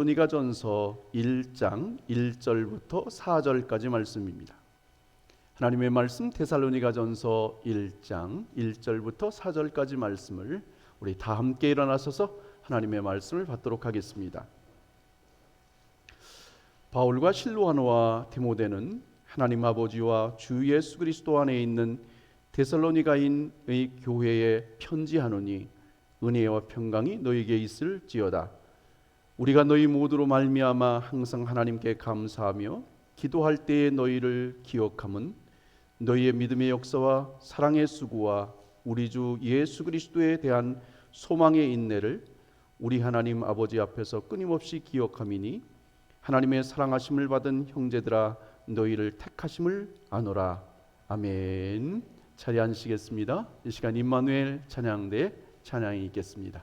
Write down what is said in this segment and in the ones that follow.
데살로니가전서 1장 1절부터 4절까지 말씀입니다. 하나님의 말씀 데살로니가전서 1장 1절부터 4절까지 말씀을 우리 다 함께 일어나셔서 하나님의 말씀을 받도록 하겠습니다. 바울과 실로아노와 디모데는 하나님 아버지와 주 예수 그리스도 안에 있는 데살로니가인의 교회에 편지하노니 은혜와 평강이 너희에게 있을지어다. 우리가 너희 모두로 말미암아 항상 하나님께 감사하며 기도할 때에 너희를 기억함은 너희의 믿음의 역사와 사랑의 수고와 우리 주 예수 그리스도에 대한 소망의 인내를 우리 하나님 아버지 앞에서 끊임없이 기억함이니 하나님의 사랑하심을 받은 형제들아 너희를 택하심을 아노라. 아멘. 자리 앉으시겠습니다. 이 시간 임마누엘 찬양대 찬양이 있겠습니다.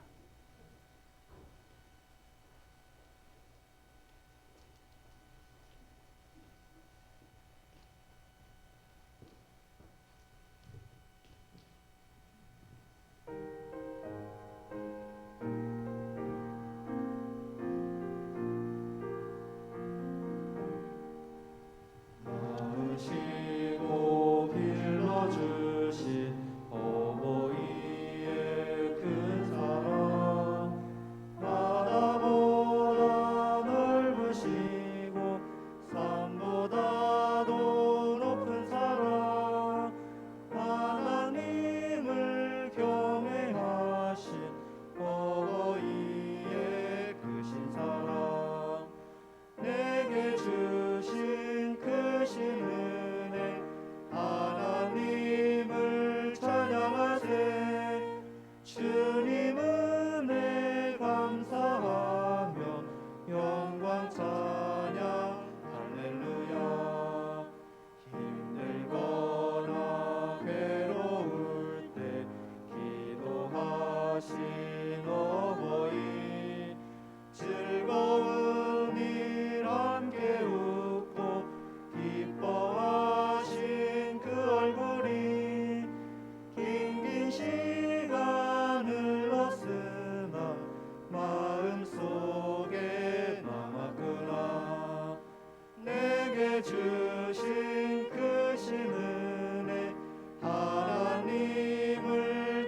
주신 크신 은혜 하나님을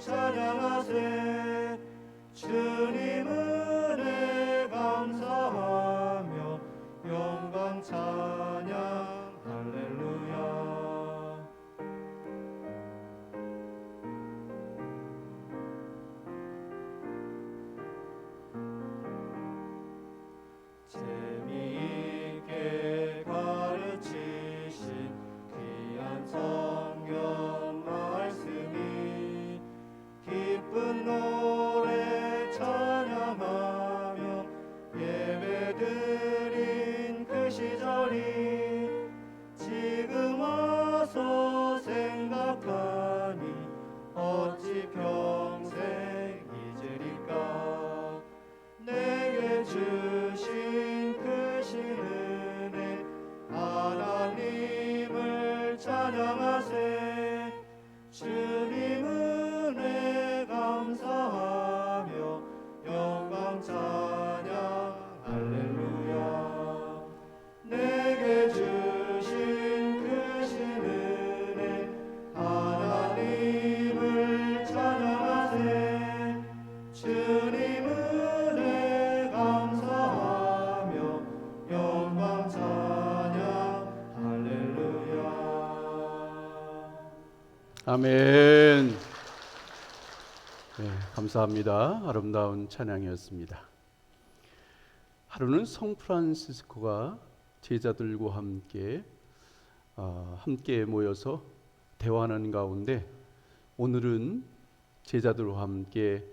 찬양하세. 주님 은혜 감사하며 영광 찬양 할렐루야. 재미있게 가르치신 귀한 성경 말씀이 기쁜 노래 찬양하며 예배드린 그 시절이 지금 와서 생각하니 어찌 평생 잊으리까. 내게 주신 크신 은혜 하나님을 찬양하세. 주님 은혜 감사하며 영광 찬양 할렐루야. 내게 주신 크신 은혜 하나님을 찬양하세. 주님 은혜 감사하며 영광 찬양 할렐루야. 아멘. 네, 감사합니다. 아름다운 찬양이었습니다. 하루는 성 프란시스코가 제자들과 함께 모여서 대화하는 가운데 오늘은 제자들과 함께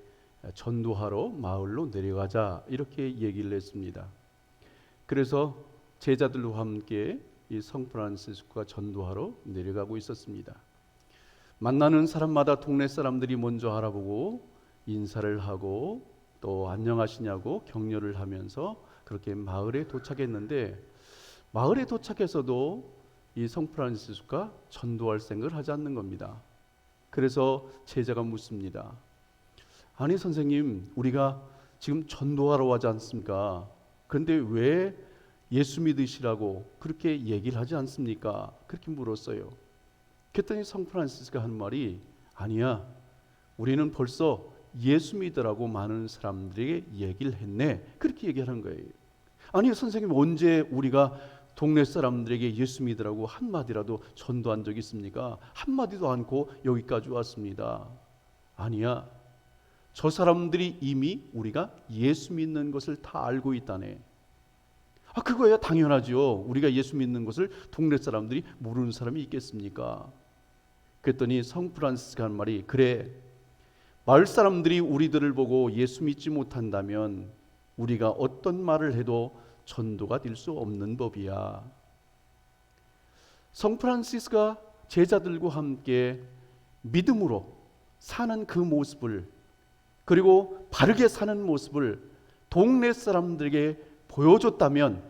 전도하러 마을로 내려가자 이렇게 얘기를 했습니다. 그래서 제자들과 함께 이 성 프란시스코가 전도하러 내려가고 있었습니다. 만나는 사람마다 동네 사람들이 먼저 알아보고 인사를 하고 또 안녕하시냐고 격려를 하면서 그렇게 마을에 도착했는데, 마을에 도착해서도 이 성 프란시스코가 전도할 생각을 하지 않는 겁니다. 그래서 제자가 묻습니다. 아니 선생님, 우리가 지금 전도하러 하지 않습니까? 그런데 왜 예수 믿으시라고 그렇게 얘기를 하지 않습니까? 그렇게 물었어요. 그랬더니 성 프란시스가 한 말이, 아니야, 우리는 벌써 예수 믿으라고 많은 사람들에게 얘기를 했네. 그렇게 얘기하는 거예요. 아니 선생님, 언제 우리가 동네 사람들에게 예수 믿으라고 한마디라도 전도한 적 있습니까? 한마디도 않고 여기까지 왔습니다. 아니야, 저 사람들이 이미 우리가 예수 믿는 것을 다 알고 있다네. 그거야 당연하죠. 우리가 예수 믿는 것을 동네 사람들이 모르는 사람이 있겠습니까? 그랬더니 성 프란시스가 한 말이, 그래, 마을 사람들이 우리들을 보고 예수 믿지 못한다면 우리가 어떤 말을 해도 전도가 될 수 없는 법이야. 성 프란시스가 제자들과 함께 믿음으로 사는 그 모습을, 그리고 바르게 사는 모습을 동네 사람들에게 보여줬다면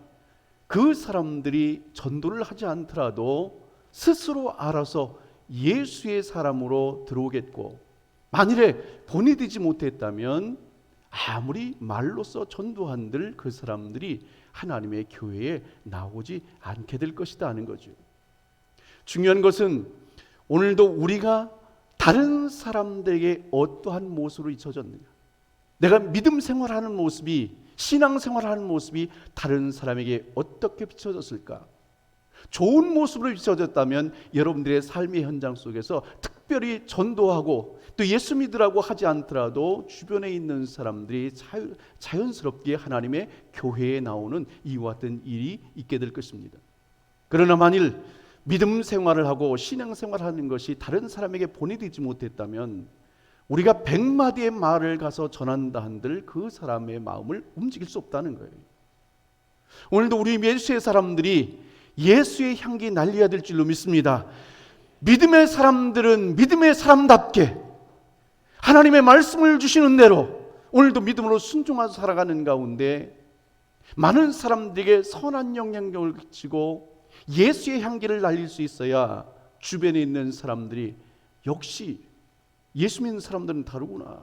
그 사람들이 전도를 하지 않더라도 스스로 알아서 예수의 사람으로 들어오겠고, 만일에 본이 되지 못했다면 아무리 말로써 전도한들 그 사람들이 하나님의 교회에 나오지 않게 될 것이다 하는 거죠. 중요한 것은 오늘도 우리가 다른 사람들에게 어떠한 모습으로 잊혀졌느냐, 내가 믿음 생활하는 모습이, 신앙 생활하는 모습이 다른 사람에게 어떻게 비춰졌을까? 좋은 모습으로 비춰졌다면 여러분들의 삶의 현장 속에서 특별히 전도하고 또 예수 믿으라고 하지 않더라도 주변에 있는 사람들이 자연스럽게 하나님의 교회에 나오는 이와 같은 일이 있게 될 것입니다. 그러나 만일 믿음 생활을 하고 신앙 생활을 하는 것이 다른 사람에게 본이 되지 못했다면 우리가 100마디의 말을 가서 전한다 한들 그 사람의 마음을 움직일 수 없다는 거예요. 오늘도 우리 예수의 사람들이 예수의 향기 날려야 될 줄로 믿습니다. 믿음의 사람들은 믿음의 사람답게 하나님의 말씀을 주시는 대로 오늘도 믿음으로 순종하여 살아가는 가운데 많은 사람들에게 선한 영향력을 끼치고 예수의 향기를 날릴 수 있어야 주변에 있는 사람들이 역시 예수 믿는 사람들은 다르구나,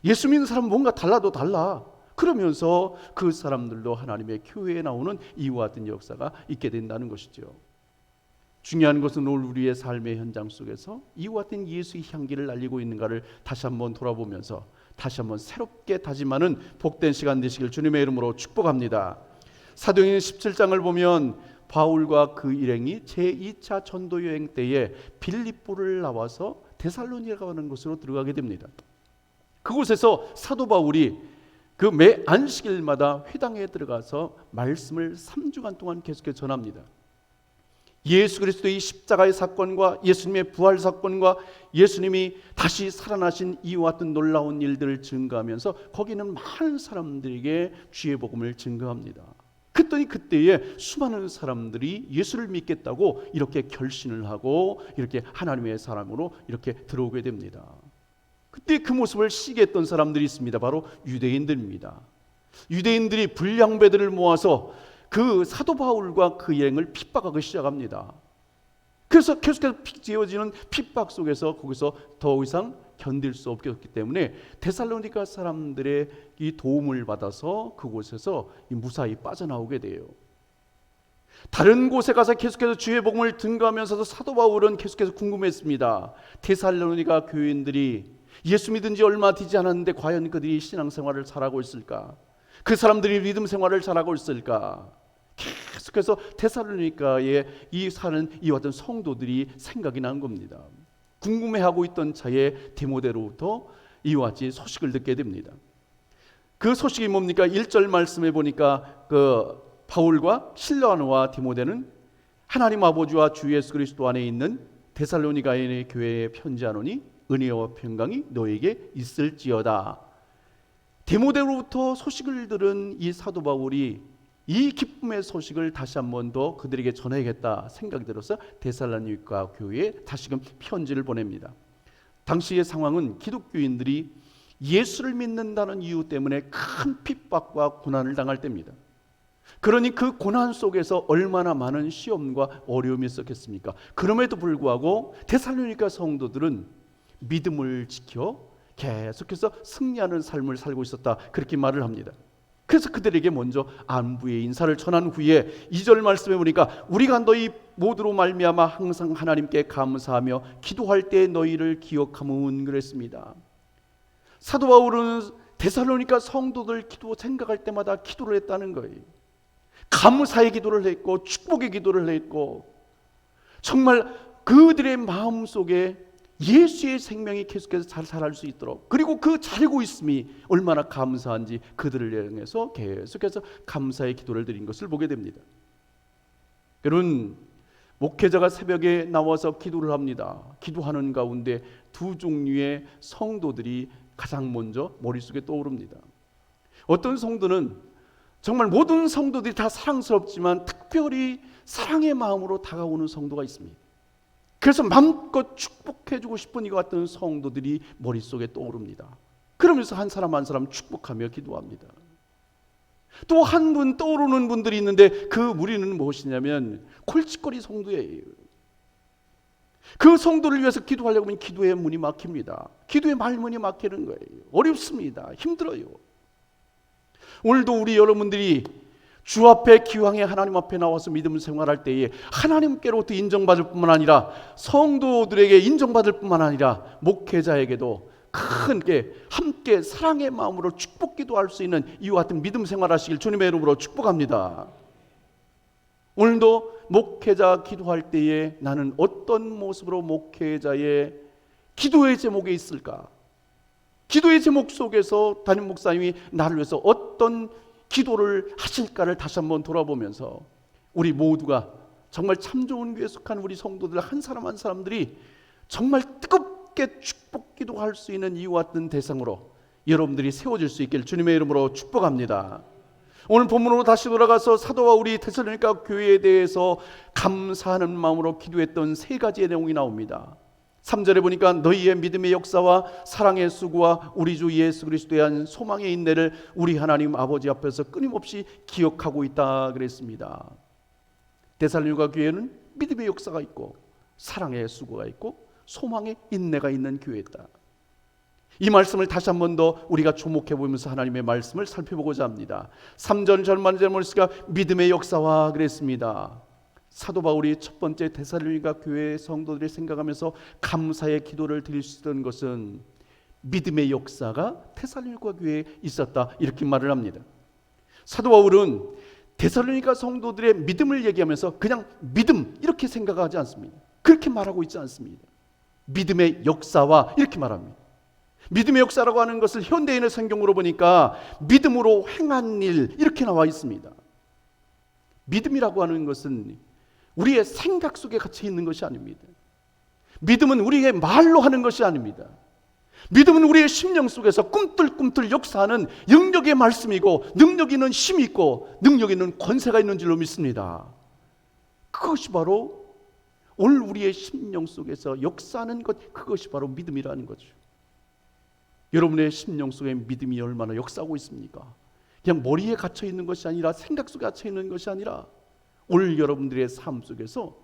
예수 믿는 사람은 뭔가 달라도 달라, 그러면서 그 사람들도 하나님의 교회에 나오는 이와 같은 역사가 있게 된다는 것이죠. 중요한 것은 오늘 우리의 삶의 현장 속에서 이와 같은 예수의 향기를 날리고 있는가를 다시 한번 돌아보면서 다시 한번 새롭게 다짐하는 복된 시간 되시길 주님의 이름으로 축복합니다. 사도행전 17장을 보면 바울과 그 일행이 제2차 전도 여행 때에 빌립보를 나와서 데살로니가 가는 곳으로 들어가게 됩니다. 그곳에서 사도 바울이 그 매 안식일마다 회당에 들어가서 말씀을 3주간 동안 계속해서 전합니다. 예수 그리스도의 십자가의 사건과 예수님의 부활 사건과 예수님이 다시 살아나신 이와 같은 놀라운 일들을 증거하면서 거기는 많은 사람들에게 주의 복음을 증거합니다. 그랬더니 그때에 수많은 사람들이 예수를 믿겠다고 이렇게 결신을 하고 이렇게 하나님의 사람으로 이렇게 들어오게 됩니다. 그때 그 모습을 시기했던 사람들이 있습니다. 바로 유대인들입니다. 유대인들이 불량배들을 모아서 그 사도 바울과 그 여행을 핍박하기 시작합니다. 그래서 계속해서 지어지는 핍박 속에서 거기서 더 이상 견딜 수 없었기 때문에 데살로니가 사람들의 이 도움을 받아서 그곳에서 무사히 빠져나오게 돼요. 다른 곳에 가서 계속해서 주의 복음을 증거하면서도 사도 바울은 계속해서 궁금했습니다. 데살로니가 교인들이 예수 믿은 지 얼마 되지 않았는데 과연 그들이 신앙생활을 잘하고 있을까? 그 사람들이 믿음 생활을 잘하고 있을까? 계속해서 데살로니가에 이 사는 이와 같은 성도들이 생각이 난 겁니다. 궁금해하고 있던 차에 디모데로부터 이와 같이 소식을 듣게 됩니다. 그 소식이 뭡니까? 1절 말씀에 보니까 그 바울과 실라와 디모데는 하나님 아버지와 주 예수 그리스도 안에 있는 데살로니가의 교회에 편지하노니 은혜와 평강이 너에게 있을지어다. 디모데로부터 소식을 들은 이 사도 바울이 이 기쁨의 소식을 다시 한 번 더 그들에게 전해야겠다 생각이 들어서 데살로니가 교회에 다시금 편지를 보냅니다. 당시의 상황은 기독교인들이 예수를 믿는다는 이유 때문에 큰 핍박과 고난을 당할 때입니다. 그러니 그 고난 속에서 얼마나 많은 시험과 어려움이 있었겠습니까? 그럼에도 불구하고 데살로니가 성도들은 믿음을 지켜 계속해서 승리하는 삶을 살고 있었다, 그렇게 말을 합니다. 그래서 그들에게 먼저 안부의 인사를 전한 후에 2절 말씀에 보니까 우리가 너희 모두로 말미암아 항상 하나님께 감사하며 기도할 때 너희를 기억하면 그랬습니다. 사도 바울은 데살로니가 성도들 기도 생각할 때마다 기도를 했다는 거예요. 감사의 기도를 했고 축복의 기도를 했고 정말 그들의 마음속에 예수의 생명이 계속해서 잘 살아갈 수 있도록, 그리고 그 잘고 있음이 얼마나 감사한지 그들을 향해서 계속해서 감사의 기도를 드린 것을 보게 됩니다. 여러분, 목회자가 새벽에 나와서 기도를 합니다. 기도하는 가운데 두 종류의 성도들이 가장 먼저 머릿속에 떠오릅니다. 어떤 성도는 정말 모든 성도들이 다 사랑스럽지만 특별히 사랑의 마음으로 다가오는 성도가 있습니다. 그래서 마음껏 축복해주고 싶은 이와 같은 성도들이 머릿속에 떠오릅니다. 그러면서 한 사람 한 사람 축복하며 기도합니다. 또 한 분 떠오르는 분들이 있는데 그 무리는 무엇이냐면 골칫거리 성도예요. 그 성도를 위해서 기도하려고 하면 기도의 문이 막힙니다. 기도의 말문이 막히는 거예요. 어렵습니다. 힘들어요. 오늘도 우리 여러분들이 주 앞에 기왕에 하나님 앞에 나와서 믿음 생활할 때에 하나님께로부터 인정받을 뿐만 아니라 성도들에게 인정받을 뿐만 아니라 목회자에게도 크게 함께 사랑의 마음으로 축복 기도할 수 있는 이와 같은 믿음 생활하시길 주님의 이름으로 축복합니다. 오늘도 목회자 기도할 때에 나는 어떤 모습으로 목회자의 기도의 제목에 있을까? 기도의 제목 속에서 담임 목사님이 나를 위해서 어떤 기도를 하실까를 다시 한번 돌아보면서 우리 모두가 정말 참 좋은 교회에 속한 우리 성도들 한 사람 한 사람들이 정말 뜨겁게 축복 기도할 수 있는 이와 같은 대상으로 여러분들이 세워질 수 있길 주님의 이름으로 축복합니다. 오늘 본문으로 다시 돌아가서 사도와 우리 데살로니가 교회에 대해서 감사하는 마음으로 기도했던 세 가지의 내용이 나옵니다. 3절에 보니까 너희의 믿음의 역사와 사랑의 수고와 우리 주 예수 그리스도에 대한 소망의 인내를 우리 하나님 아버지 앞에서 끊임없이 기억하고 있다 그랬습니다. 데살로니가 교회는 믿음의 역사가 있고 사랑의 수고가 있고 소망의 인내가 있는 교회다. 이 말씀을 다시 한 번 더 우리가 주목해 보면서 하나님의 말씀을 살펴보고자 합니다. 3절 절반절 말씀가 믿음의 역사와 그랬습니다. 사도 바울이 첫 번째 데살로니가 교회 성도들이 생각하면서 감사의 기도를 드릴 수 있던 것은 믿음의 역사가 데살로니가 교회에 있었다 이렇게 말을 합니다. 사도 바울은 데살로니가 성도들의 믿음을 얘기하면서 그냥 믿음 이렇게 생각하지 않습니다. 그렇게 말하고 있지 않습니다. 믿음의 역사와 이렇게 말합니다. 믿음의 역사라고 하는 것을 현대인의 성경으로 보니까 믿음으로 행한 일 이렇게 나와 있습니다. 믿음이라고 하는 것은 우리의 생각 속에 갇혀 있는 것이 아닙니다. 믿음은 우리의 말로 하는 것이 아닙니다. 믿음은 우리의 심령 속에서 꿈틀꿈틀 역사하는 영역의 말씀이고 능력 있는 힘이 있고 능력 있는 권세가 있는 줄로 믿습니다. 그것이 바로 오늘 우리의 심령 속에서 역사하는 것, 그것이 바로 믿음이라는 거죠. 여러분의 심령 속에 믿음이 얼마나 역사하고 있습니까? 그냥 머리에 갇혀 있는 것이 아니라 생각 속에 갇혀 있는 것이 아니라 오늘 여러분들의 삶 속에서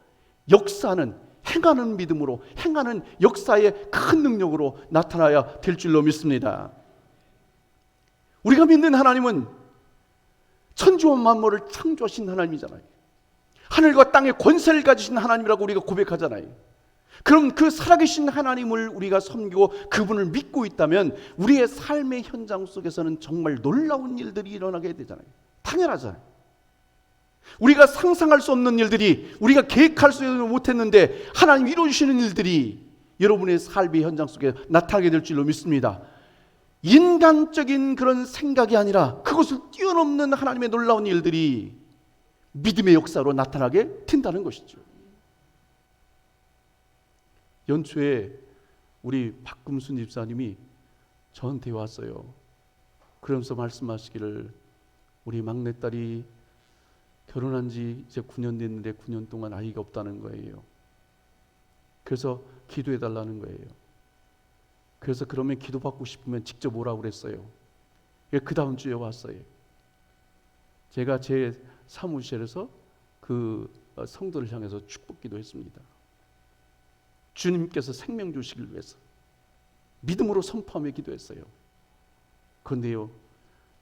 역사하는 행하는 믿음으로 행하는 역사의 큰 능력으로 나타나야 될 줄로 믿습니다. 우리가 믿는 하나님은 천지와 만물을 창조하신 하나님이잖아요. 하늘과 땅의 권세를 가지신 하나님이라고 우리가 고백하잖아요. 그럼 그 살아계신 하나님을 우리가 섬기고 그분을 믿고 있다면 우리의 삶의 현장 속에서는 정말 놀라운 일들이 일어나게 되잖아요. 당연하잖아요. 우리가 상상할 수 없는 일들이, 우리가 계획할 수 못했는데 하나님 이루어주시는 일들이 여러분의 삶의 현장 속에 나타나게 될 줄로 믿습니다. 인간적인 그런 생각이 아니라 그것을 뛰어넘는 하나님의 놀라운 일들이 믿음의 역사로 나타나게 된다는 것이죠. 연초에 우리 박금순 집사님이 저한테 왔어요. 그러면서 말씀하시기를 우리 막내딸이 결혼한 지 이제 9년 됐는데 9년 동안 아이가 없다는 거예요. 그래서 기도해 달라는 거예요. 그래서 그러면 기도받고 싶으면 직접 오라고 그랬어요. 그 다음 주에 왔어요. 제가 제 사무실에서 그 성도를 향해서 축복 기도했습니다. 주님께서 생명 주시길 위해서 믿음으로 선포하며 기도했어요. 그런데요,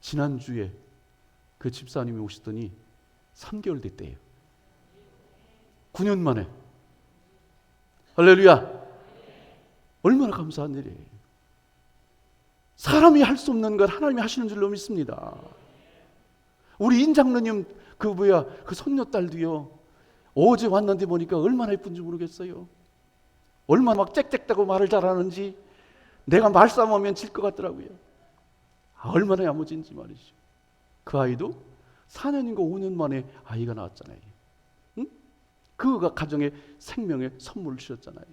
지난주에 그 집사님이 오시더니 3개월 됐대요. 9년 만에. 할렐루야. 얼마나 감사한 일이에요. 사람이 할 수 없는 걸 하나님이 하시는 줄로 믿습니다. 우리 인장로님 그 손녀딸도요, 어제 왔는데 보니까 얼마나 예쁜지 모르겠어요. 얼마나 막 짹짹대고 말을 잘하는지, 내가 말싸움하면 질 것 같더라고요. 얼마나 야무진지 말이죠. 그 아이도 4년인가 5년 만에 아이가 나왔잖아요. 응? 그가 가정의 생명의 선물을 주셨잖아요.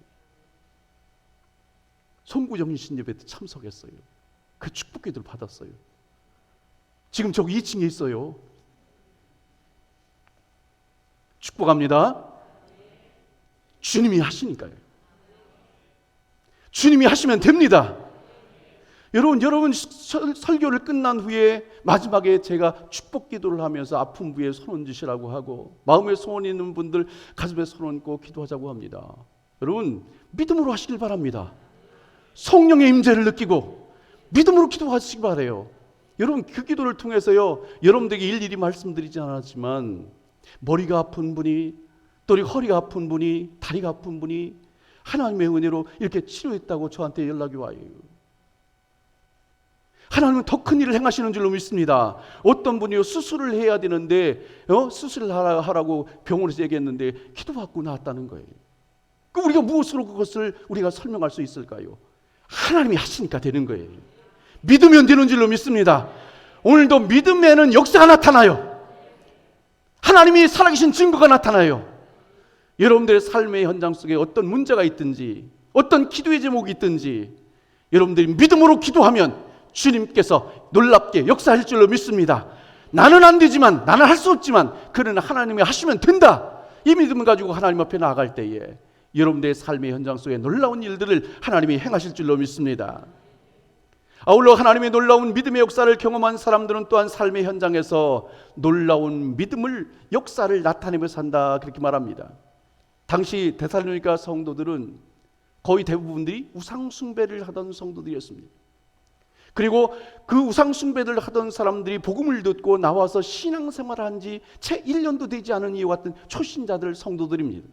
송구정 신예배 때 참석했어요. 그 축복 기도를 받았어요. 지금 저 2층에 있어요. 축복합니다. 주님이 하시니까요. 주님이 하시면 됩니다. 여러분 설교를 끝난 후에 마지막에 제가 축복 기도를 하면서 아픈 부에 손 얹으시라고 하고, 마음에 소원 있는 분들 가슴에 손 얹고 기도하자고 합니다. 여러분 믿음으로 하시길 바랍니다. 성령의 임재를 느끼고 믿음으로 기도하시기 바라요. 여러분 그 기도를 통해서요, 여러분들에게 일일이 말씀드리지 않았지만 머리가 아픈 분이, 또 허리가 아픈 분이, 다리가 아픈 분이 하나님의 은혜로 이렇게 치료했다고 저한테 연락이 와요. 하나님은 더 큰 일을 행하시는 줄로 믿습니다. 어떤 분이요, 수술을 해야 되는데 수술을 하라고 병원에서 얘기했는데 기도받고 나왔다는 거예요. 그럼 우리가 무엇으로 그것을 우리가 설명할 수 있을까요? 하나님이 하시니까 되는 거예요. 믿으면 되는 줄로 믿습니다. 오늘도 믿음에는 역사가 나타나요. 하나님이 살아계신 증거가 나타나요. 여러분들의 삶의 현장 속에 어떤 문제가 있든지, 어떤 기도의 제목이 있든지, 여러분들이 믿음으로 기도하면 주님께서 놀랍게 역사하실 줄로 믿습니다. 나는 안 되지만, 나는 할 수 없지만 그러나 하나님이 하시면 된다, 이 믿음을 가지고 하나님 앞에 나아갈 때에 여러분들의 삶의 현장 속에 놀라운 일들을 하나님이 행하실 줄로 믿습니다. 아울러 하나님의 놀라운 믿음의 역사를 경험한 사람들은 또한 삶의 현장에서 놀라운 믿음을, 역사를 나타내며 산다, 그렇게 말합니다. 당시 데살로니가 성도들은 거의 대부분들이 우상 숭배를 하던 성도들이었습니다. 그리고 그 우상 숭배를 하던 사람들이 복음을 듣고 나와서 신앙생활을 한 지 채 1년도 되지 않은 이와 같은 초신자들 성도들입니다.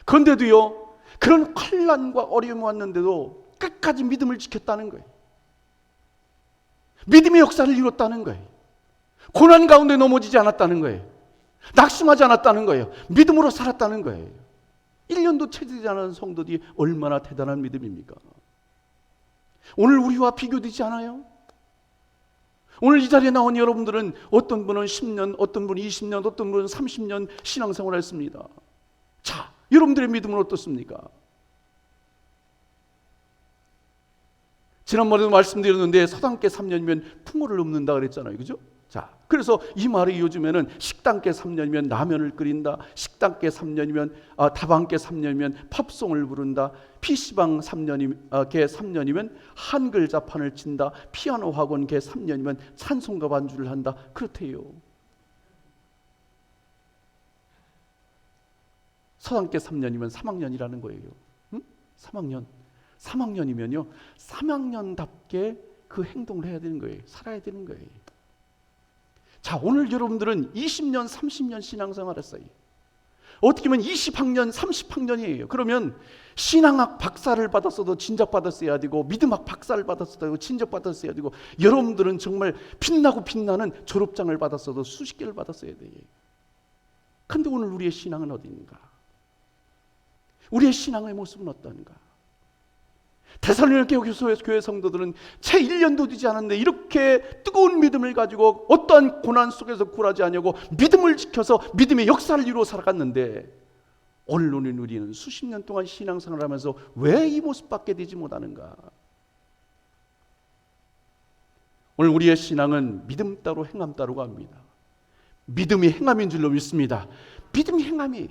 그런데도요, 그런 환난과 어려움이 왔는데도 끝까지 믿음을 지켰다는 거예요. 믿음의 역사를 이뤘다는 거예요. 고난 가운데 넘어지지 않았다는 거예요. 낙심하지 않았다는 거예요. 믿음으로 살았다는 거예요. 1년도 채 되지 않은 성도들이 얼마나 대단한 믿음입니까? 오늘 우리와 비교되지 않아요? 오늘 이 자리에 나온 여러분들은 어떤 분은 10년, 어떤 분은 20년, 어떤 분은 30년 신앙생활을 했습니다. 자, 여러분들의 믿음은 어떻습니까? 지난번에도 말씀드렸는데 서당계 3년이면 풍어를 넘는다 그랬잖아요. 그죠? 자, 그래서 이 말이 요즘에는 식당계 3년이면 라면을 끓인다, 식당계 3년이면 다방계 3년이면 팝송을 부른다, PC방 3년이면 한글 자판을 친다, 피아노 학원 계 3년이면 찬송가 반주를 한다, 그렇대요. 서당계 3년이면 3학년이라는 거예요. 응? 3학년이면요 3학년답게 그 행동을 해야 되는 거예요. 살아야 되는 거예요. 자, 오늘 여러분들은 20년 30년 신앙생활 했어요. 어떻게 보면 20학년 30학년이에요. 그러면 신앙학 박사를 받았어도 진작받았어야 되고, 믿음학 박사를 받았어도 진작받았어야 되고, 여러분들은 정말 빛나고 빛나는 졸업장을 받았어도 수십 개를 받았어야 돼요. 그런데 오늘 우리의 신앙은 어디인가? 우리의 신앙의 모습은 어떤가? 데살로니가 교회 성도들은 채 1년도 되지 않았는데 이렇게 뜨거운 믿음을 가지고 어떠한 고난 속에서 굴하지 않냐고 믿음을 지켜서 믿음의 역사를 이루어 살아갔는데, 오늘 우리는 수십 년 동안 신앙생활을 하면서 왜 이 모습밖에 되지 못하는가? 오늘 우리의 신앙은 믿음 따로 행함 따로가 합니다. 믿음이 행함인 줄로 믿습니다. 믿음이 행함이,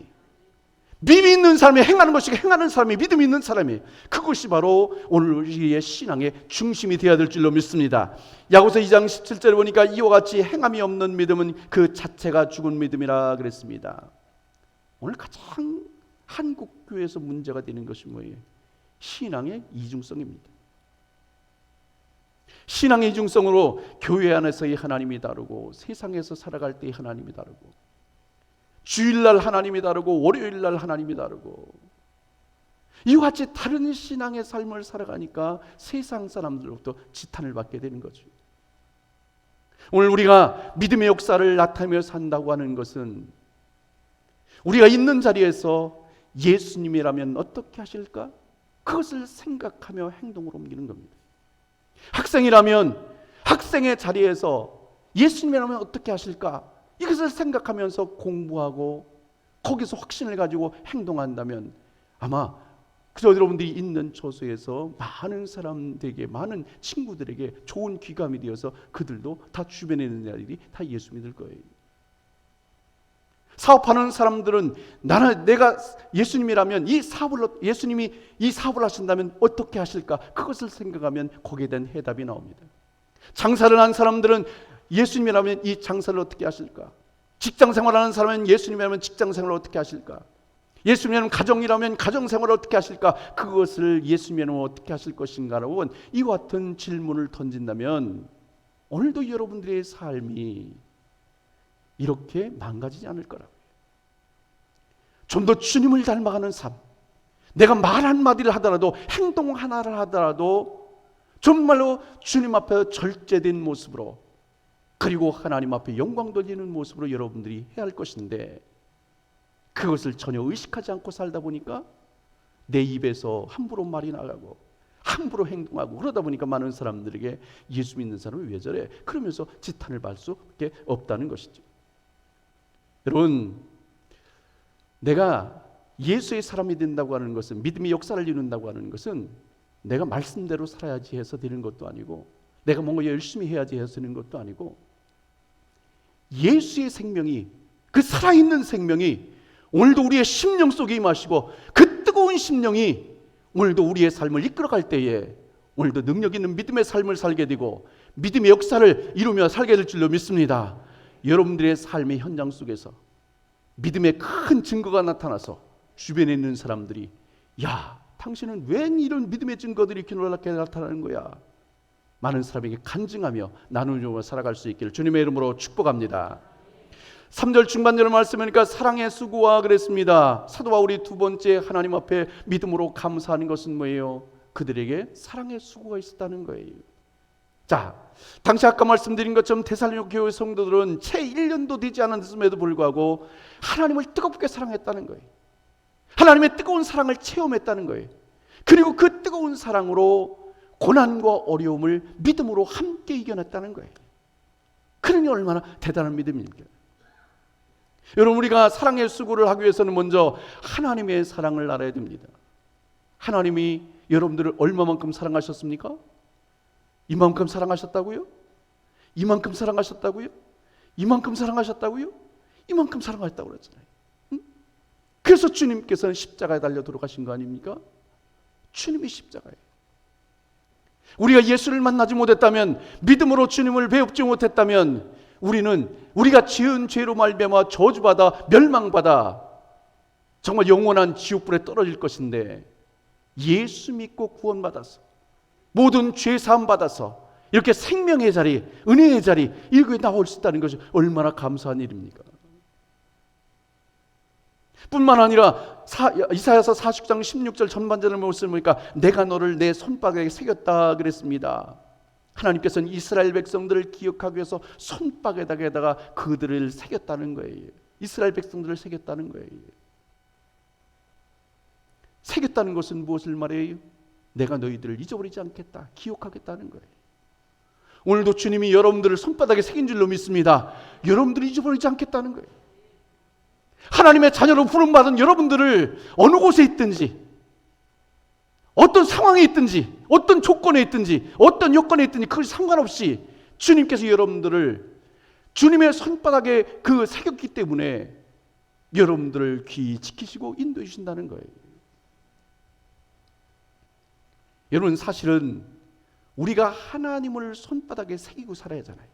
믿음이 있는 사람이 행하는 것이 행하는 사람이 믿음이 있는 사람이, 그것이 바로 오늘 우리의 신앙의 중심이 되어야 될 줄로 믿습니다. 야고보서 2장 17절에 보니까 이와 같이 행함이 없는 믿음은 그 자체가 죽은 믿음이라 그랬습니다. 오늘 가장 한국 교회에서 문제가 되는 것이 뭐예요? 신앙의 이중성입니다. 신앙의 이중성으로 교회 안에서의 하나님이 다르고 세상에서 살아갈 때의 하나님이 다르고 주일날 하나님이 다르고 월요일날 하나님이 다르고 이와 같이 다른 신앙의 삶을 살아가니까 세상 사람들로부터 지탄을 받게 되는 거죠. 오늘 우리가 믿음의 역사를 나타내며 산다고 하는 것은 우리가 있는 자리에서 예수님이라면 어떻게 하실까? 그것을 생각하며 행동으로 옮기는 겁니다. 학생이라면 학생의 자리에서 예수님이라면 어떻게 하실까? 이것을 생각하면서 공부하고 거기서 확신을 가지고 행동한다면 아마 그저 여러분들이 있는 처소에서 많은 사람들에게, 많은 친구들에게 좋은 귀감이 되어서 그들도 다 주변에 있는 자들이 다 예수 믿을 거예요. 사업하는 사람들은 내가 예수님이라면 예수님이 이 사업을 하신다면 어떻게 하실까? 그것을 생각하면 거기에 대한 해답이 나옵니다. 장사를 한 사람들은 예수님이라면 이 장사를 어떻게 하실까? 직장 생활하는 사람은 예수님이라면 직장 생활을 어떻게 하실까? 예수님이라면 가정이라면 가정 생활을 어떻게 하실까? 그것을 예수님이라면 어떻게 하실 것인가라고 이와 같은 질문을 던진다면 오늘도 여러분들의 삶이 이렇게 망가지지 않을 거라고요. 좀 더 주님을 닮아가는 삶, 내가 말 한마디를 하더라도 행동 하나를 하더라도 정말로 주님 앞에 절제된 모습으로 그리고 하나님 앞에 영광 돌리는 모습으로 여러분들이 해야 할 것인데 그것을 전혀 의식하지 않고 살다 보니까 내 입에서 함부로 말이 나가고 함부로 행동하고 그러다 보니까 많은 사람들에게 예수 믿는 사람은 왜 저래? 그러면서 지탄을 받을 수밖에 없다는 것이죠. 여러분, 내가 예수의 사람이 된다고 하는 것은, 믿음의 역사를 이룬다고 하는 것은 내가 말씀대로 살아야지 해서 되는 것도 아니고 내가 뭔가 열심히 해야지 해서 되는 것도 아니고 예수의 생명이, 그 살아있는 생명이 오늘도 우리의 심령 속에 임하시고 그 뜨거운 심령이 오늘도 우리의 삶을 이끌어갈 때에 오늘도 능력 있는 믿음의 삶을 살게 되고 믿음의 역사를 이루며 살게 될 줄로 믿습니다. 여러분들의 삶의 현장 속에서 믿음의 큰 증거가 나타나서 주변에 있는 사람들이 야, 당신은 왜 이런 믿음의 증거들이 이렇게 놀랍게 나타나는 거야? 많은 사람에게 간증하며 나누며 살아갈 수 있기를 주님의 이름으로 축복합니다. 3절 중반절을 말씀하니까 사랑의 수고와 그랬습니다. 사도 바울이 두 번째 하나님 앞에 믿음으로 감사하는 것은 뭐예요? 그들에게 사랑의 수고가 있었다는 거예요. 자, 당시 아까 말씀드린 것처럼 데살로니가 교회 성도들은 채 1년도 되지 않았음에도 불구하고 하나님을 뜨겁게 사랑했다는 거예요. 하나님의 뜨거운 사랑을 체험했다는 거예요. 그리고 그 뜨거운 사랑으로 고난과 어려움을 믿음으로 함께 이겨냈다는 거예요. 그러니 얼마나 대단한 믿음입니까? 여러분, 우리가 사랑의 수고를 하기 위해서는 먼저 하나님의 사랑을 알아야 됩니다. 하나님이 여러분들을 얼마만큼 사랑하셨습니까? 이만큼 사랑하셨다고요? 이만큼 사랑하셨다고요? 이만큼 사랑하셨다고요? 이만큼 사랑하셨다고 그랬잖아요. 응? 그래서 주님께서는 십자가에 달려 돌아가신 거 아닙니까? 주님이 십자가예요. 우리가 예수를 만나지 못했다면, 믿음으로 주님을 배웁지 못했다면 우리가 지은 죄로 말미암아 저주받아 멸망받아 정말 영원한 지옥불에 떨어질 것인데 예수 믿고 구원받아서 모든 죄 사함 받아서 이렇게 생명의 자리, 은혜의 자리 이렇게 나올 수 있다는 것이 얼마나 감사한 일입니까? 뿐만 아니라 이사야서 40장 16절 전반전을 말씀을 보니까 내가 너를 내 손바닥에 새겼다 그랬습니다. 하나님께서는 이스라엘 백성들을 기억하기 위해서 손바닥에다가 그들을 새겼다는 거예요. 이스라엘 백성들을 새겼다는 거예요. 새겼다는 것은 무엇을 말해요? 내가 너희들을 잊어버리지 않겠다, 기억하겠다는 거예요. 오늘도 주님이 여러분들을 손바닥에 새긴 줄로 믿습니다. 여러분들을 잊어버리지 않겠다는 거예요. 하나님의 자녀로 부름받은 여러분들을 어느 곳에 있든지, 어떤 상황에 있든지, 어떤 조건에 있든지, 어떤 여건에 있든지 그것이 상관없이 주님께서 여러분들을 주님의 손바닥에 그 새겼기 때문에 여러분들을 귀히 지키시고 인도해 주신다는 거예요. 여러분, 사실은 우리가 하나님을 손바닥에 새기고 살아야 하잖아요.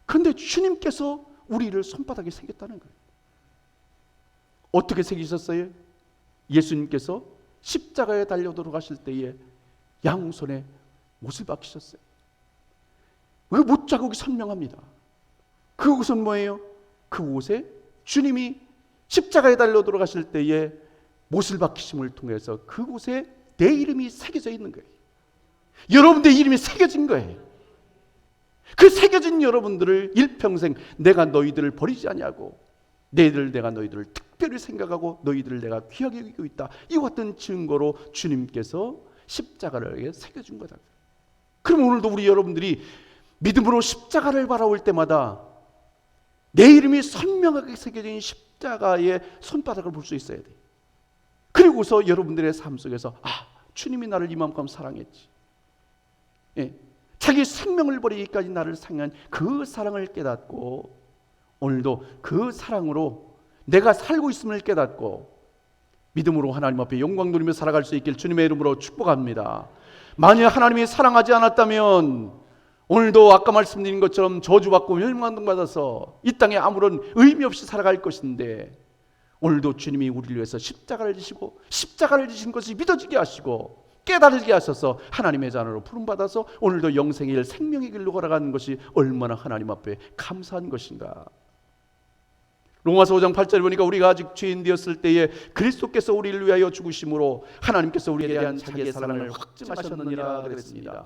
그런데 주님께서 우리를 손바닥에 새겼다는 거예요. 어떻게 새기셨어요? 예수님께서 십자가에 달려 돌아가실 때에 양손에 못을 박히셨어요. 왜 못자국이 선명합니다. 그 옷은 뭐예요? 그 옷에 주님이 십자가에 달려 돌아가실 때에 못을 박히심을 통해서 그 옷에 내 이름이 새겨져 있는 거예요. 여러분들의 이름이 새겨진 거예요. 그 새겨진 여러분들을 일평생 내가 너희들을 버리지 아니하고 내가 너희들을 특별히 생각하고 너희들을 내가 귀하게 여기고 있다. 이와 같은 증거로 주님께서 십자가를 새겨준 거다. 그럼 오늘도 우리 여러분들이 믿음으로 십자가를 바라볼 때마다 내 이름이 선명하게 새겨진 십자가의 손바닥을 볼 수 있어야 돼요. 그리고서 여러분들의 삶 속에서 주님이 나를 이만큼 사랑했지. 예, 자기 생명을 버리기까지 나를 사랑한 그 사랑을 깨닫고 오늘도 그 사랑으로 내가 살고 있음을 깨닫고 믿음으로 하나님 앞에 영광 돌리며 살아갈 수 있길 주님의 이름으로 축복합니다. 만약 하나님이 사랑하지 않았다면 오늘도 아까 말씀드린 것처럼 저주받고 멸망받아서 이 땅에 아무런 의미 없이 살아갈 것인데 오늘도 주님이 우리를 위해서 십자가를 지시고 십자가를 지신 것이 믿어지게 하시고 깨달게 하셔서 하나님의 자녀로 부름받아서 오늘도 영생의 길 생명의 길로 걸어가는 것이 얼마나 하나님 앞에 감사한 것인가. 로마서 5장 8절에 보니까 우리가 아직 죄인 되었을 때에 그리스도께서 우리를 위하여 죽으심으로 하나님께서 우리에 대한 자기의 사랑을 확증하셨느니라 그랬습니다.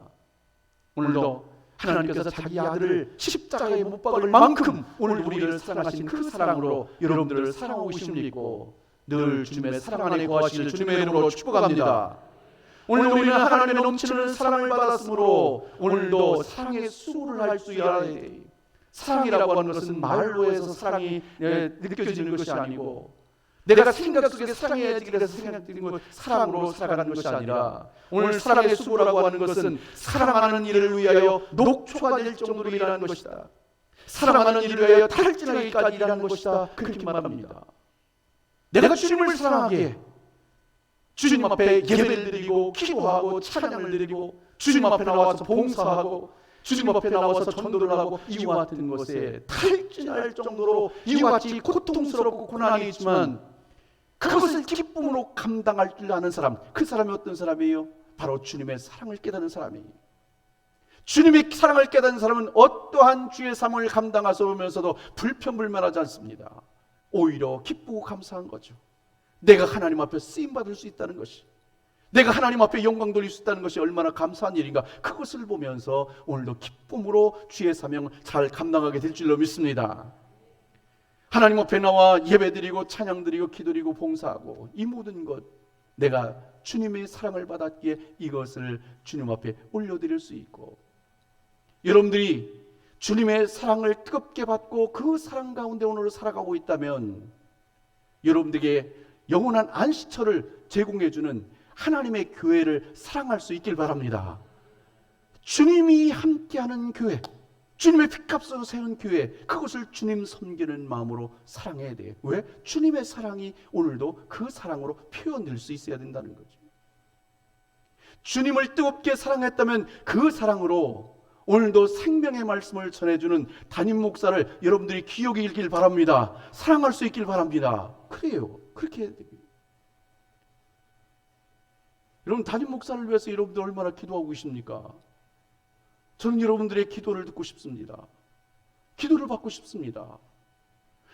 오늘도 하나님께서 자기 아들을 십자가에 못 박을 만큼 오늘 우리를 사랑하신 그 사랑으로 여러분들을 사랑하고 계심을 믿고 늘 주님의 사랑 안에 거하시길 주님의 이름으로 축복합니다. 오늘 우리는 하나님의 넘치는 사랑을 받았으므로 오늘도 사랑의 수고를 할 수 있어야 돼. 사랑이라고 하는 것은 말로 해서 사랑이 느껴지는 것이 아니고 내가 생각 속에 사랑해야지 그래서 생각되는 것 사랑으로 살아가는 것이 아니라 오늘 사랑의 수고라고 하는 것은 사랑하는 일을 위하여 녹초가 될 정도로 일하는 것이다. 사랑하는 일을 위하여 탈진하기까지 일하는 것이다. 그렇게 말합니다. 내가 주님을 사랑하게 주님 앞에 예배를 드리고 기도하고 찬양을 드리고 주님 앞에 나와서 봉사하고 주님 앞에 나와서 전도를 하고 이와 같은 것에 탈진할 정도로 이와 같이 고통스럽고 고난이 있지만 그것을 기쁨으로 감당할 줄 아는 사람, 그 사람이 어떤 사람이에요? 바로 주님의 사랑을 깨닫는 사람이에요. 주님의 사랑을 깨닫는 사람은 어떠한 주의 삶을 감당하면서도 불평불만하지 않습니다. 오히려 기쁘고 감사한 거죠. 내가 하나님 앞에 쓰임받을 수 있다는 것이, 내가 하나님 앞에 영광 돌릴 수 있다는 것이 얼마나 감사한 일인가. 그것을 보면서 오늘도 기쁨으로 주의 사명 잘 감당하게 될 줄로 믿습니다. 하나님 앞에 나와 예배드리고 찬양드리고 기도드리고 봉사하고 이 모든 것 내가 주님의 사랑을 받았기에 이것을 주님 앞에 올려드릴 수 있고, 여러분들이 주님의 사랑을 뜨겁게 받고 그 사랑 가운데 오늘 살아가고 있다면 여러분들에게 영원한 안식처를 제공해주는 하나님의 교회를 사랑할 수 있길 바랍니다. 주님이 함께하는 교회, 주님의 피값으로 세운 교회, 그것을 주님 섬기는 마음으로 사랑해야 돼요. 왜? 주님의 사랑이 오늘도 그 사랑으로 표현될 수 있어야 된다는 거죠. 주님을 뜨겁게 사랑했다면 그 사랑으로 오늘도 생명의 말씀을 전해주는 담임 목사를 여러분들이 기억이 있길 바랍니다. 사랑할 수 있길 바랍니다. 그래요. 그렇게 해야 돼요. 여러분, 담임 목사를 위해서 여러분들 얼마나 기도하고 계십니까? 저는 여러분들의 기도를 듣고 싶습니다. 기도를 받고 싶습니다.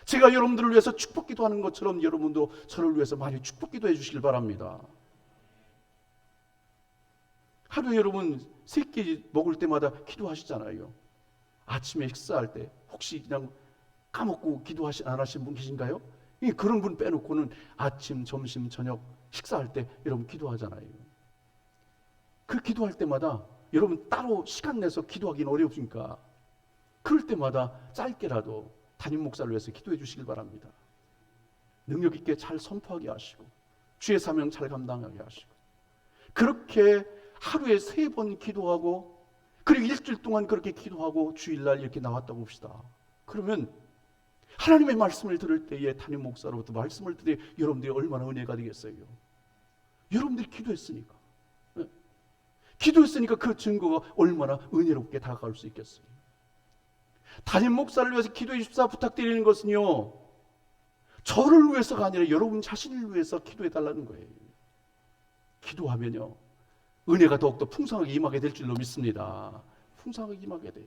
제가 여러분들을 위해서 축복 기도하는 것처럼 여러분도 저를 위해서 많이 축복 기도해 주시길 바랍니다. 하루에 여러분 3끼 먹을 때마다 기도하시잖아요. 아침에 식사할 때 혹시 그냥 까먹고 안 하신 분 계신가요? 그런 분 빼놓고는 아침, 점심, 저녁 식사할 때 여러분 기도하잖아요. 그 기도할 때마다 여러분 따로 시간 내서 기도하기는 어렵습니까? 그럴 때마다 짧게라도 담임 목사를 위해서 기도해 주시길 바랍니다. 능력 있게 잘 선포하게 하시고 주의 사명 잘 감당하게 하시고, 그렇게 하루에 3번 기도하고 그리고 일주일 동안 그렇게 기도하고 주일날 이렇게 나왔다고 봅시다. 그러면 하나님의 말씀을 들을 때에 담임 목사로부터 말씀을 들을 때 여러분들이 얼마나 은혜가 되겠어요. 여러분들이 기도했으니까. 기도했으니까 그 증거가 얼마나 은혜롭게 다가갈 수 있겠어요. 담임 목사를 위해서 기도해 주십사 부탁드리는 것은요, 저를 위해서가 아니라 여러분 자신을 위해서 기도해 달라는 거예요. 기도하면요, 은혜가 더욱더 풍성하게 임하게 될 줄로 믿습니다. 풍성하게 임하게 돼요.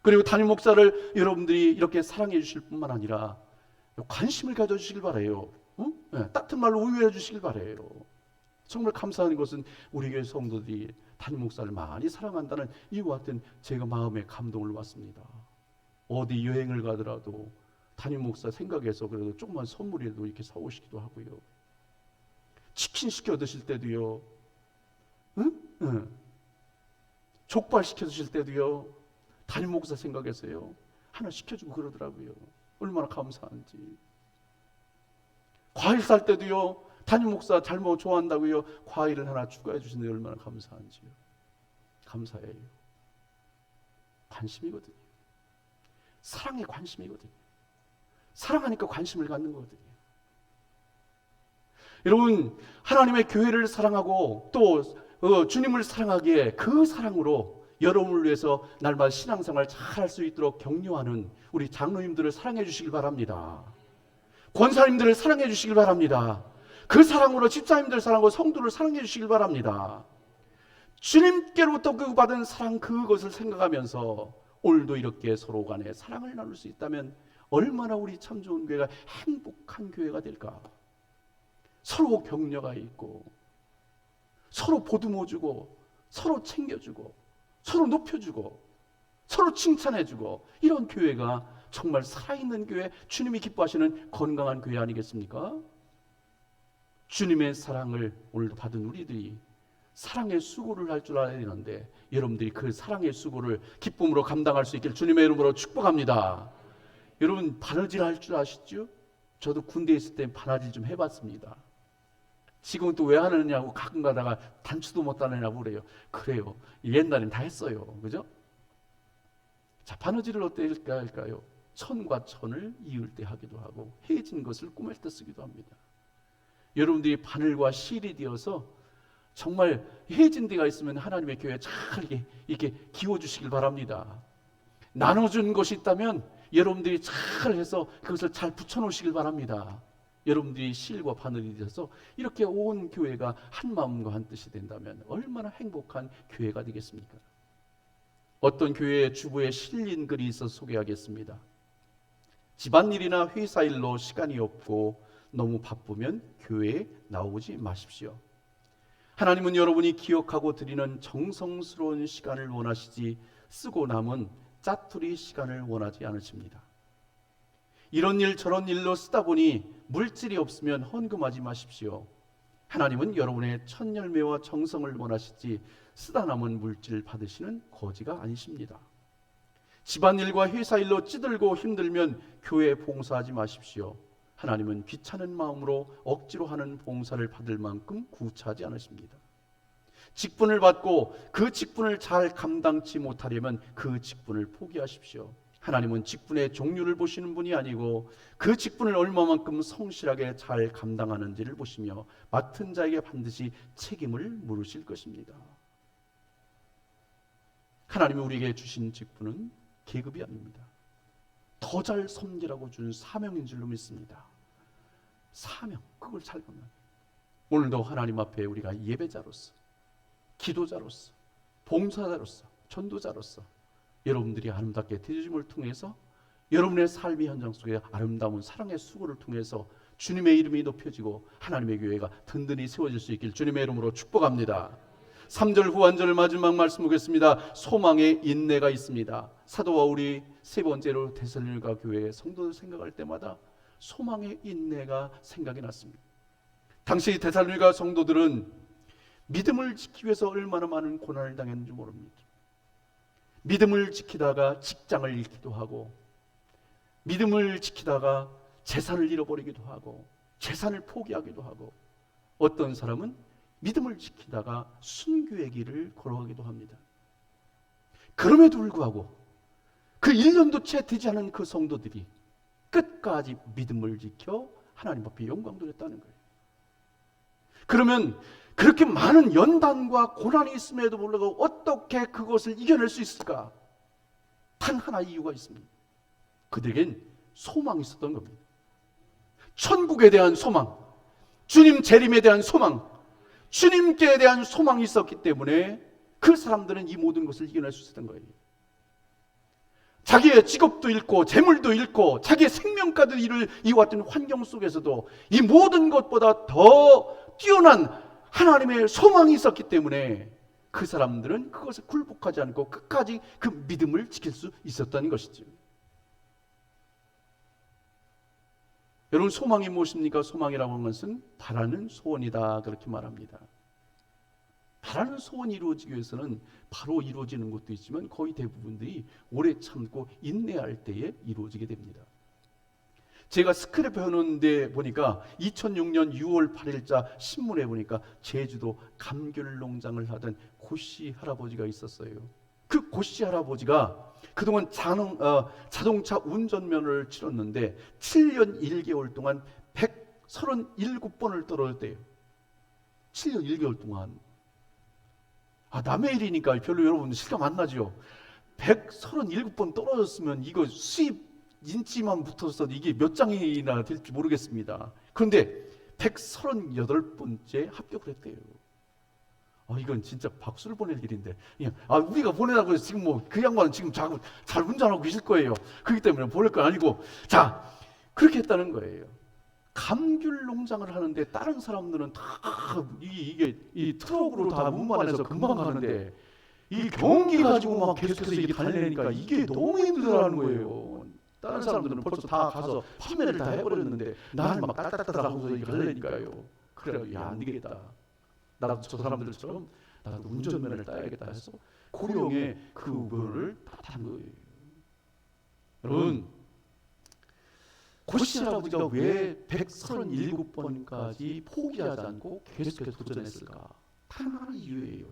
그리고 담임 목사를 여러분들이 이렇게 사랑해 주실 뿐만 아니라 관심을 가져주시길 바라요. 네, 따뜻한 말로 우유해 주시길 바라요. 정말 감사한 것은 우리 교회 성도들이 담임 목사를 많이 사랑한다는 이와 같은 제가 마음에 감동을 받습니다. 어디 여행을 가더라도 담임 목사 생각해서 그래도 조그만 선물이라도 이렇게 사오시기도 하고요. 치킨 시켜 드실 때도요. 족발 시켜 드실 때도요. 담임 목사 생각해서요. 하나 시켜주고 그러더라고요. 얼마나 감사한지. 과일 살 때도요. 담임 목사 잘못 좋아한다고요. 과일을 하나 추가해 주시는데 얼마나 감사한지요. 감사해요. 관심이거든요. 사랑에 관심이거든요. 사랑하니까 관심을 갖는 거거든요. 여러분, 하나님의 교회를 사랑하고 또 주님을 사랑하기에 그 사랑으로 여러분을 위해서 날마다 신앙생활 잘 할 수 있도록 격려하는 우리 장로님들을 사랑해 주시길 바랍니다. 권사님들을 사랑해 주시길 바랍니다. 그 사랑으로 집사님들 사랑하고 성도를 사랑해 주시길 바랍니다. 주님께로부터 그 받은 사랑, 그것을 생각하면서 오늘도 이렇게 서로 간에 사랑을 나눌 수 있다면 얼마나 우리 참 좋은 교회가 행복한 교회가 될까. 서로 격려가 있고 서로 보듬어주고 서로 챙겨주고 서로 높여주고 서로 칭찬해주고 이런 교회가 정말 살아있는 교회, 주님이 기뻐하시는 건강한 교회 아니겠습니까? 주님의 사랑을 오늘도 받은 우리들이 사랑의 수고를 할 줄 알아야 되는데 여러분들이 그 사랑의 수고를 기쁨으로 감당할 수 있길 주님의 이름으로 축복합니다. 여러분, 바느질 할 줄 아시죠? 저도 군대에 있을 때 바느질 좀 해봤습니다. 지금은 또 왜 하느냐고 가끔 가다가 단추도 못 따느냐고 그래요. 그래요. 옛날엔 다 했어요. 그죠? 자, 바느질을 어떻게 할까요? 천과 천을 이을 때 하기도 하고 해진 것을 꾸밀 때 쓰기도 합니다. 여러분들이 바늘과 실이 되어서 정말 해진 데가 있으면 하나님의 교회에 잘 이렇게 기워주시길 바랍니다. 나눠준 것이 있다면 여러분들이 잘 해서 그것을 잘 붙여놓으시길 바랍니다. 여러분들이 실과 바늘이 되어서 이렇게 온 교회가 한 마음과 한 뜻이 된다면 얼마나 행복한 교회가 되겠습니까? 어떤 교회의 주부에 실린 글이 있어서 소개하겠습니다. 집안일이나 회사 일로 시간이 없고 너무 바쁘면 교회에 나오지 마십시오. 하나님은 여러분이 기억하고 드리는 정성스러운 시간을 원하시지 쓰고 남은 짜투리 시간을 원하지 않으십니다. 이런 일 저런 일로 쓰다 보니 물질이 없으면 헌금하지 마십시오. 하나님은 여러분의 첫 열매와 정성을 원하시지 쓰다 남은 물질 받으시는 거지가 아니십니다. 집안일과 회사일로 찌들고 힘들면 교회에 봉사하지 마십시오. 하나님은 귀찮은 마음으로 억지로 하는 봉사를 받을 만큼 구차하지 않으십니다. 직분을 받고 그 직분을 잘 감당치 못하려면 그 직분을 포기하십시오. 하나님은 직분의 종류를 보시는 분이 아니고 그 직분을 얼마만큼 성실하게 잘 감당하는지를 보시며 맡은 자에게 반드시 책임을 물으실 것입니다. 하나님이 우리에게 주신 직분은 계급이 아닙니다. 더 잘 섬기라고 준 사명인 줄로 믿습니다. 사명, 그걸 잘 보면 오늘도 하나님 앞에 우리가 예배자로서, 기도자로서, 봉사자로서, 전도자로서 여러분들이 아름답게 대주심을 통해서 여러분의 삶의 현장 속에 아름다운 사랑의 수고를 통해서 주님의 이름이 높여지고 하나님의 교회가 든든히 세워질 수 있길 주님의 이름으로 축복합니다. 3절 후반절을 마지막 말씀 보겠습니다. 소망의 인내가 있습니다. 사도 바울이 세 번째로 데살로니가 교회의 성도들 생각할 때마다 소망의 인내가 생각이 났습니다. 당시 데살로니가 성도들은 믿음을 지키기 위해서 얼마나 많은 고난을 당했는지 모릅니다. 믿음을 지키다가 직장을 잃기도 하고, 믿음을 지키다가 재산을 잃어버리기도 하고, 재산을 포기하기도 하고, 어떤 사람은 믿음을 지키다가 순교의 길을 걸어가기도 합니다. 그럼에도 불구하고 그 1년도 채 되지 않은 그 성도들이 끝까지 믿음을 지켜 하나님 앞에 영광 돌렸다는 거예요. 그러면 그렇게 많은 연단과 고난이 있음에도 불구하고 어떻게 그것을 이겨낼 수 있을까? 단 하나의 이유가 있습니다. 그들에겐 소망이 있었던 겁니다. 천국에 대한 소망, 주님 재림에 대한 소망, 주님께 대한 소망이 있었기 때문에 그 사람들은 이 모든 것을 이겨낼 수 있었던 거예요. 자기의 직업도 잃고 재물도 잃고 자기의 생명까지 잃을 이와 같은 환경 속에서도 이 모든 것보다 더 뛰어난 하나님의 소망이 있었기 때문에 그 사람들은 그것을 굴복하지 않고 끝까지 그 믿음을 지킬 수 있었다는 것이죠. 여러분, 소망이 무엇입니까? 소망이라고 하는 것은 바라는 소원이다, 그렇게 말합니다. 바라는 소원이 이루어지기 위해서는 바로 이루어지는 것도 있지만 거의 대부분들이 오래 참고 인내할 때에 이루어지게 됩니다. 제가 스크랩 배우는데 보니까 2006년 6월 8일자 신문에 보니까 제주도 감귤 농장을 하던 고씨 할아버지가 있었어요. 그 고씨 할아버지가 그동안 자동차 운전면허를 치렀는데 7년 1개월 동안 137번을 떨어졌대요. 7년 1개월 동안. 남의 일이니까 별로 여러분 실감 안 나죠. 137번 떨어졌으면 이거 수입 인치만 붙어서 이게 몇 장이나 될지 모르겠습니다. 그런데 138번째 합격을 했대요. 이건 진짜 박수를 보낼 일인데, 우리가 보내라고 해서 지금 그 양반은 지금 자꾸 잘 운전하고 계실 거예요. 그렇기 때문에 보낼 건 아니고, 자, 그렇게 했다는 거예요. 감귤 농장을 하는데 다른 사람들은 다 이게 트럭으로 다 운반해서 금방 가는데 이 경기 가지고 막 계속해서 이게 달래니까 이게 너무 힘들어하는 거예요. 다른 사람들은 벌써 다 가서 판매를 다 해버렸는데 나는 막 따따따따 하고서 이게 달래니까요. 그래, 안 되겠다. 나도 저 사람들처럼 나도 운전면허를 따야겠다 해서 고령의 그 면을 따는 거예요. 여러분, 고씨 할아버지가 왜 137번까지 포기하지 않고 계속해서 도전했을까? 단 하나의 이유예요.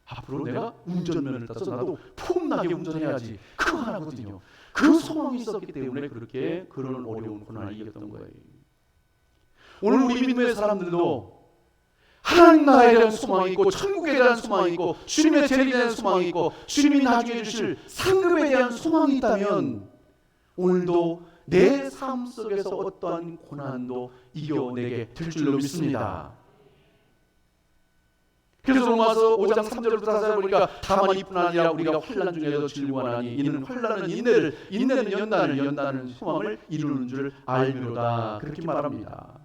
앞으로 내가 운전면허를 따서 나도 폼나게 운전해야지. 그거 하나거든요. 그 소망이 있었기 때문에 그렇게 그런 어려운 고난을 이겼던 거예요. 오늘 우리 믿음의 사람들도 하나님 나라에 대한 소망이 있고 천국에 대한 소망이 있고 주님의 재림에 대한 소망이 있고 주님이 나중에 주실 상급에 대한 소망이 있다면 오늘도 내 삶 속에서 어떠한 고난도 이겨내게 될 줄로 믿습니다. 그래서 로마서 5장 3절부터 4절 보니까 다만 이뿐 아니라 우리가 환난 중에도 즐거워하니 이는 환난은 인내를, 인내는 연단을, 연단은 소망을 이루는 줄 알미로다, 그렇게 말합니다.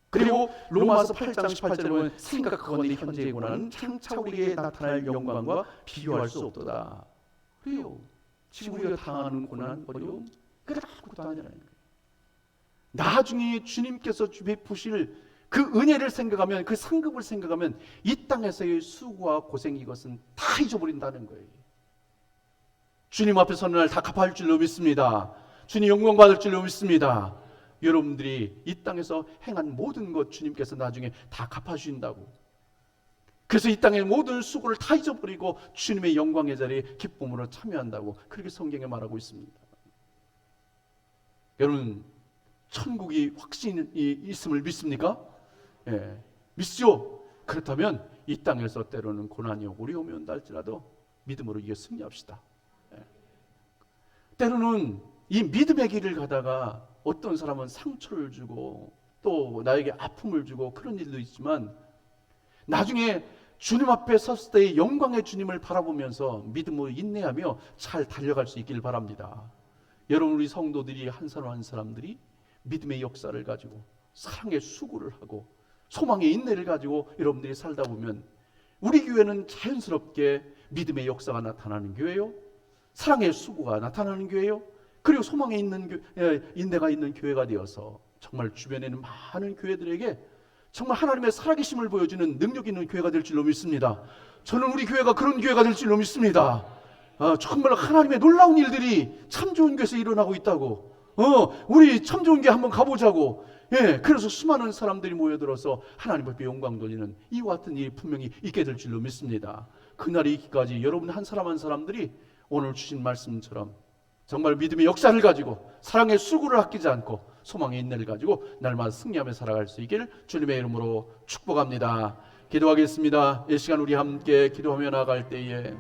그리고 로마서 8장 18절에 보면 생각하건대 현재의 고난은 장차 우리에게 나타날 영광과 비교할 수 없도다. 그래요. 지금 우리가 당하는 고난, 어려움, 그게 아무것도 아니라는 거예요. 나중에 주님께서 베푸실 그 은혜를 생각하면, 그 상급을 생각하면 이 땅에서의 수고와 고생, 이것은 다 잊어버린다는 거예요. 주님 앞에 서는 날 다 갚아줄 줄로 믿습니다. 주님 영광 받을 줄로 믿습니다. 여러분들이 이 땅에서 행한 모든 것 주님께서 나중에 다 갚아주신다고. 그래서 이 땅의 모든 수고를 다 잊어버리고 주님의 영광의 자리에 기쁨으로 참여한다고 그렇게 성경에 말하고 있습니다. 여러분, 천국이 확신이 있음을 믿습니까? 믿죠? 그렇다면 이 땅에서 때로는 고난이 오고 어려움이 온다 할지라도 믿음으로 이겨 승리합시다. 때로는 이 믿음의 길을 가다가 어떤 사람은 상처를 주고 또 나에게 아픔을 주고 그런 일도 있지만 나중에 주님 앞에 섰을 때의 영광의 주님을 바라보면서 믿음으로 인내하며 잘 달려갈 수 있기를 바랍니다. 여러분, 우리 성도들이 한 사람 한 사람들이 믿음의 역사를 가지고 사랑의 수고를 하고 소망의 인내를 가지고 여러분들이 살다 보면 우리 교회는 자연스럽게 믿음의 역사가 나타나는 교회요, 사랑의 수고가 나타나는 교회요, 그리고 소망에 있는 인내가 있는 교회가 되어서 정말 주변에 있는 많은 교회들에게 정말 하나님의 살아계심을 보여주는 능력 있는 교회가 될 줄로 믿습니다. 저는 우리 교회가 그런 교회가 될 줄로 믿습니다. 정말 하나님의 놀라운 일들이 참 좋은 교회에서 일어나고 있다고. 우리 참 좋은 교회 한번 가보자고. 그래서 수많은 사람들이 모여들어서 하나님 앞에 영광 돌리는 이와 같은 일이 분명히 있게 될 줄로 믿습니다. 그날이 있기까지 여러분 한 사람 한 사람들이 오늘 주신 말씀처럼 정말 믿음의 역사를 가지고 사랑의 수고를 아끼지 않고 소망의 인내를 가지고 날마다 승리하며 살아갈 수 있기를 주님의 이름으로 축복합니다. 기도하겠습니다. 이 시간 우리 함께 기도하며 나아갈 때에